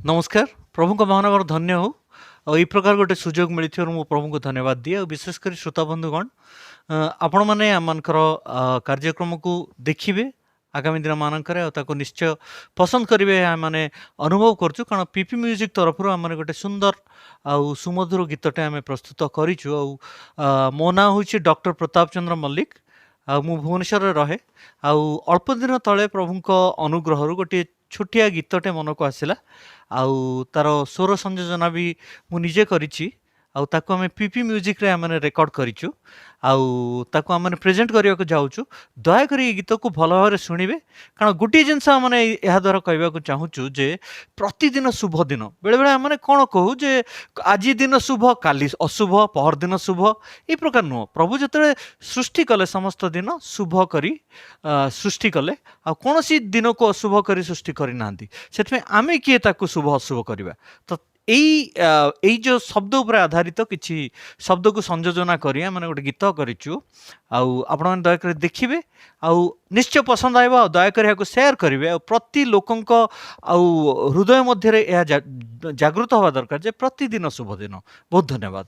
नमस्कार प्रभु को महानगर धन्य हो और ई प्रकार गोटे सुजोग मिली मु प्रभु को धन्यवाद दिए और विशेषकर श्रोता बंधुगण आपण मैंने आमकर कार्यक्रम को देखिए आगामी दिन मानक निश्चय पसंद करेंगे मैंने अनुभव करूँ कारण पीपी म्यूजिक तरफ आम गोटे सुंदर आउ सुमधुर गीतटे आम प्रस्तुत करूँ मो ना हूँ डॉक्टर प्रताप चंद्र मल्लिक मु भुवनेश्वर रहे अल्प दिन तले प्रभु अनुग्रह गोटे छोटिया गीतटे मन को आसला आउ तार स्वर संयोजना भी मु निजे करिछि आउ ताको आमे पीपी म्यूजिक रे आमे रेकॉर्ड करिछु आउ ताको आमे प्रेजेंट करिया को जाउछु दया करी गीत को भल भाव शुणिबे कारण गोटे जिनस आमे या द्वारा कहबा को चाहूछु जे प्रतिदिन शुभ दिन बेले बेले आमे कोन कहू जे आज दिन शुभ काली अशुभ पहर दिन शुभ ए प्रकार नो प्रभु जतरे सृष्टि कले समस्त दिन शुभ करी सृष्टि कले आ कोनोसी दिन को अशुभ करी सृष्टि करी नांदी सेतमे आमे किए ताको शुभ अशुभ करिबा तो एई जो शब्द उपर आधारित किछि शब्द को संयोजना करिया माने गोटे गीत करिछु आउ आपण मन दया कर देखिबे आउ निश्चय पसंद आइबा आउ दया कर याको शेयर करिवे आउ प्रति लोकंक आउ हृदय मध्य रे या जागृत होवा दरकार जे प्रतिदिन शुभ दिन बहुत धन्यवाद।